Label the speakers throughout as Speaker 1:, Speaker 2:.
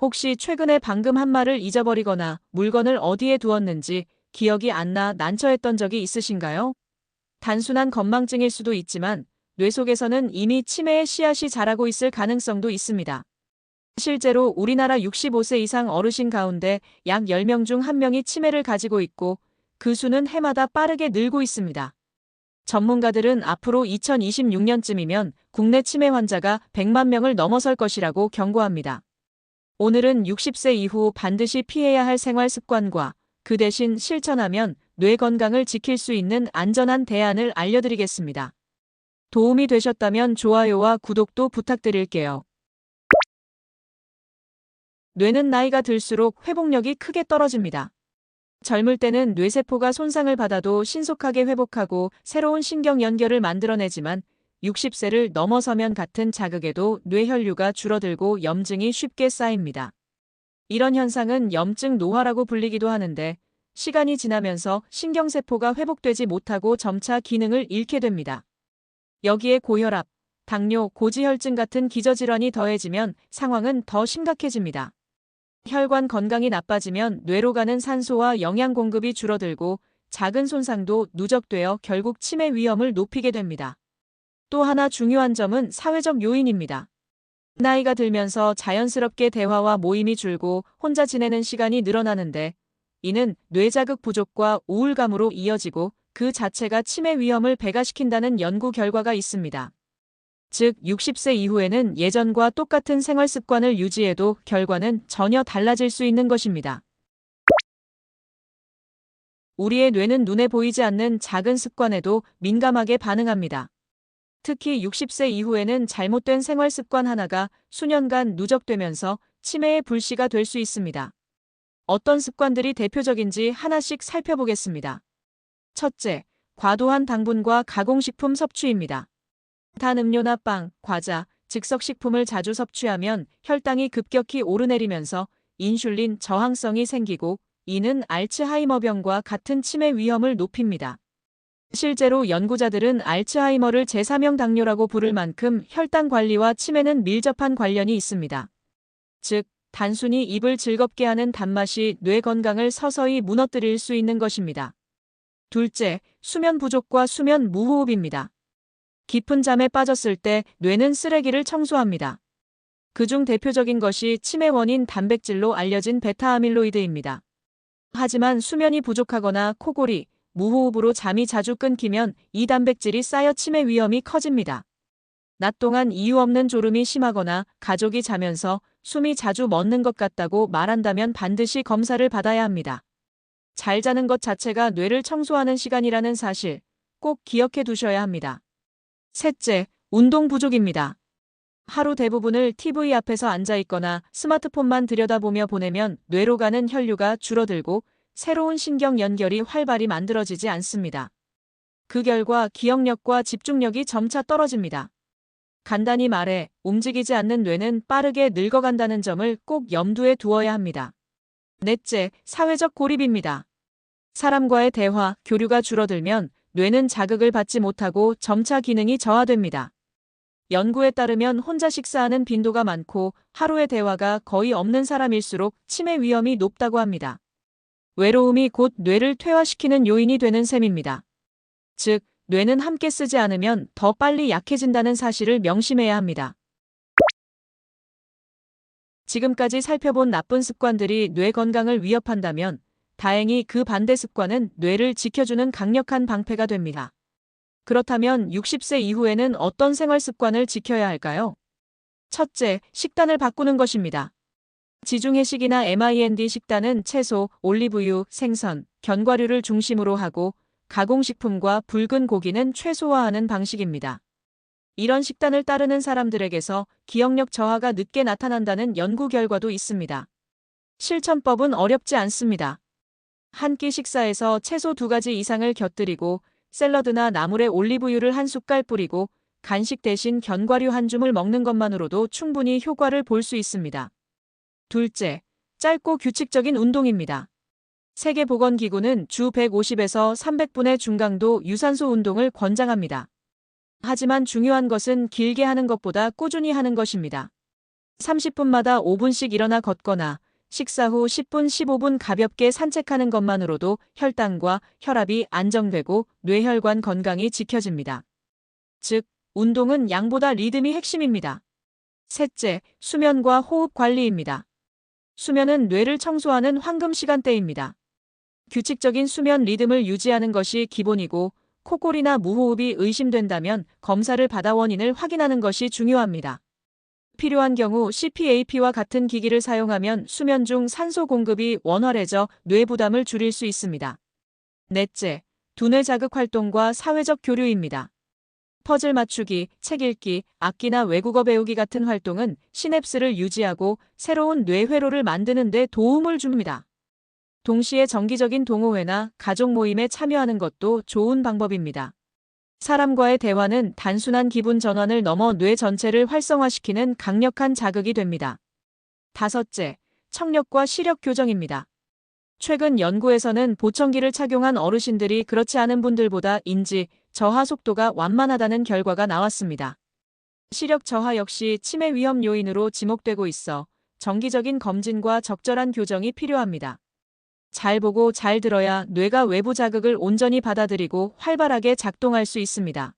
Speaker 1: 혹시 최근에 방금 한 말을 잊어버리거나 물건을 어디에 두었는지 기억이 안 나 난처했던 적이 있으신가요? 단순한 건망증일 수도 있지만 뇌 속에서는 이미 치매의 씨앗이 자라고 있을 가능성도 있습니다. 실제로 우리나라 65세 이상 어르신 가운데 약 10명 중 1명이 치매를 가지고 있고 그 수는 해마다 빠르게 늘고 있습니다. 전문가들은 앞으로 2026년쯤이면 국내 치매 환자가 100만 명을 넘어설 것이라고 경고합니다. 오늘은 60세 이후 반드시 피해야 할 생활 습관과 그 대신 실천하면 뇌 건강을 지킬 수 있는 안전한 대안을 알려드리겠습니다. 도움이 되셨다면 좋아요와 구독도 부탁드릴게요. 뇌는 나이가 들수록 회복력이 크게 떨어집니다. 젊을 때는 뇌세포가 손상을 받아도 신속하게 회복하고 새로운 신경 연결을 만들어내지만 60세를 넘어서면 같은 자극에도 뇌혈류가 줄어들고 염증이 쉽게 쌓입니다. 이런 현상은 염증 노화라고 불리기도 하는데 시간이 지나면서 신경세포가 회복되지 못하고 점차 기능을 잃게 됩니다. 여기에 고혈압, 당뇨, 고지혈증 같은 기저질환이 더해지면 상황은 더 심각해집니다. 혈관 건강이 나빠지면 뇌로 가는 산소와 영양 공급이 줄어들고 작은 손상도 누적되어 결국 치매 위험을 높이게 됩니다. 또 하나 중요한 점은 사회적 요인입니다. 나이가 들면서 자연스럽게 대화와 모임이 줄고 혼자 지내는 시간이 늘어나는데 이는 뇌자극 부족과 우울감으로 이어지고 그 자체가 치매 위험을 배가시킨다는 연구 결과가 있습니다. 즉 60세 이후에는 예전과 똑같은 생활 습관을 유지해도 결과는 전혀 달라질 수 있는 것입니다. 우리의 뇌는 눈에 보이지 않는 작은 습관에도 민감하게 반응합니다. 특히 60세 이후에는 잘못된 생활 습관 하나가 수년간 누적되면서 치매의 불씨가 될 수 있습니다. 어떤 습관들이 대표적인지 하나씩 살펴보겠습니다. 첫째, 과도한 당분과 가공식품 섭취입니다. 단 음료나 빵, 과자, 즉석식품을 자주 섭취하면 혈당이 급격히 오르내리면서 인슐린 저항성이 생기고 이는 알츠하이머병과 같은 치매 위험을 높입니다. 실제로 연구자들은 알츠하이머를 제3형 당뇨라고 부를 만큼 혈당 관리와 치매는 밀접한 관련이 있습니다. 즉, 단순히 입을 즐겁게 하는 단맛이 뇌 건강을 서서히 무너뜨릴 수 있는 것입니다. 둘째, 수면 부족과 수면 무호흡입니다. 깊은 잠에 빠졌을 때 뇌는 쓰레기를 청소합니다. 그중 대표적인 것이 치매 원인 단백질로 알려진 베타아밀로이드입니다. 하지만 수면이 부족하거나 코골이, 무호흡으로 잠이 자주 끊기면 이 단백질이 쌓여 치매 위험이 커집니다. 낮 동안 이유 없는 졸음이 심하거나 가족이 자면서 숨이 자주 멎는 것 같다고 말한다면 반드시 검사를 받아야 합니다. 잘 자는 것 자체가 뇌를 청소하는 시간이라는 사실 꼭 기억해 두셔야 합니다. 셋째, 운동 부족입니다. 하루 대부분을 TV 앞에서 앉아 있거나 스마트폰만 들여다보며 보내면 뇌로 가는 혈류가 줄어들고 새로운 신경 연결이 활발히 만들어지지 않습니다. 그 결과 기억력과 집중력이 점차 떨어집니다. 간단히 말해 움직이지 않는 뇌는 빠르게 늙어간다는 점을 꼭 염두에 두어야 합니다. 넷째, 사회적 고립입니다. 사람과의 대화, 교류가 줄어들면 뇌는 자극을 받지 못하고 점차 기능이 저하됩니다. 연구에 따르면 혼자 식사하는 빈도가 많고 하루의 대화가 거의 없는 사람일수록 치매 위험이 높다고 합니다. 외로움이 곧 뇌를 퇴화시키는 요인이 되는 셈입니다. 즉, 뇌는 함께 쓰지 않으면 더 빨리 약해진다는 사실을 명심해야 합니다. 지금까지 살펴본 나쁜 습관들이 뇌 건강을 위협한다면 다행히 그 반대 습관은 뇌를 지켜주는 강력한 방패가 됩니다. 그렇다면 60세 이후에는 어떤 생활 습관을 지켜야 할까요? 첫째, 식단을 바꾸는 것입니다. 지중해식이나 MIND 식단은 채소, 올리브유, 생선, 견과류를 중심으로 하고 가공식품과 붉은 고기는 최소화하는 방식입니다. 이런 식단을 따르는 사람들에게서 기억력 저하가 늦게 나타난다는 연구 결과도 있습니다. 실천법은 어렵지 않습니다. 한 끼 식사에서 채소 2가지 이상을 곁들이고 샐러드나 나물에 올리브유를 한 숟갈 뿌리고 간식 대신 견과류 한 줌을 먹는 것만으로도 충분히 효과를 볼 수 있습니다. 둘째, 짧고 규칙적인 운동입니다. 세계보건기구는 주 150에서 300분의 중강도 유산소 운동을 권장합니다. 하지만 중요한 것은 길게 하는 것보다 꾸준히 하는 것입니다. 30분마다 5분씩 일어나 걷거나 식사 후 10분, 15분 가볍게 산책하는 것만으로도 혈당과 혈압이 안정되고 뇌혈관 건강이 지켜집니다. 즉, 운동은 양보다 리듬이 핵심입니다. 셋째, 수면과 호흡 관리입니다. 수면은 뇌를 청소하는 황금 시간대입니다. 규칙적인 수면 리듬을 유지하는 것이 기본이고, 코골이나 무호흡이 의심된다면 검사를 받아 원인을 확인하는 것이 중요합니다. 필요한 경우 CPAP와 같은 기기를 사용하면 수면 중 산소 공급이 원활해져 뇌 부담을 줄일 수 있습니다. 넷째, 두뇌 자극 활동과 사회적 교류입니다. 퍼즐 맞추기, 책 읽기, 악기나 외국어 배우기 같은 활동은 시냅스를 유지하고 새로운 뇌 회로를 만드는 데 도움을 줍니다. 동시에 정기적인 동호회나 가족 모임에 참여하는 것도 좋은 방법입니다. 사람과의 대화는 단순한 기분 전환을 넘어 뇌 전체를 활성화시키는 강력한 자극이 됩니다. 다섯째, 청력과 시력 교정입니다. 최근 연구에서는 보청기를 착용한 어르신들이 그렇지 않은 분들보다 인지, 저하 속도가 완만하다는 결과가 나왔습니다. 시력 저하 역시 치매 위험 요인으로 지목되고 있어 정기적인 검진과 적절한 교정이 필요합니다. 잘 보고 잘 들어야 뇌가 외부 자극을 온전히 받아들이고 활발하게 작동할 수 있습니다.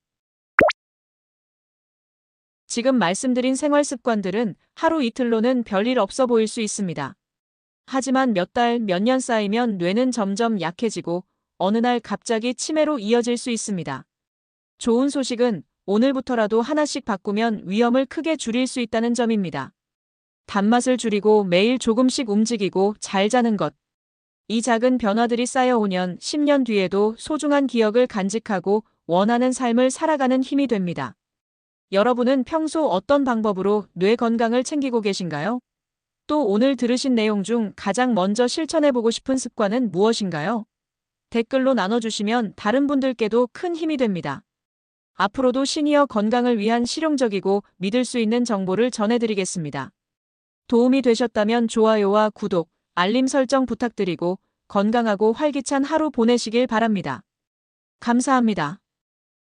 Speaker 1: 지금 말씀드린 생활 습관들은 하루 이틀로는 별일 없어 보일 수 있습니다. 하지만 몇 달, 몇 년 쌓이면 뇌는 점점 약해지고 어느 날 갑자기 치매로 이어질 수 있습니다. 좋은 소식은 오늘부터라도 하나씩 바꾸면 위험을 크게 줄일 수 있다는 점입니다. 단맛을 줄이고 매일 조금씩 움직이고 잘 자는 것. 이 작은 변화들이 쌓여 5년, 10년 뒤에도 소중한 기억을 간직하고 원하는 삶을 살아가는 힘이 됩니다. 여러분은 평소 어떤 방법으로 뇌 건강을 챙기고 계신가요? 또 오늘 들으신 내용 중 가장 먼저 실천해보고 싶은 습관은 무엇인가요? 댓글로 나눠주시면 다른 분들께도 큰 힘이 됩니다. 앞으로도 시니어 건강을 위한 실용적이고 믿을 수 있는 정보를 전해드리겠습니다. 도움이 되셨다면 좋아요와 구독, 알림 설정 부탁드리고 건강하고 활기찬 하루 보내시길 바랍니다. 감사합니다.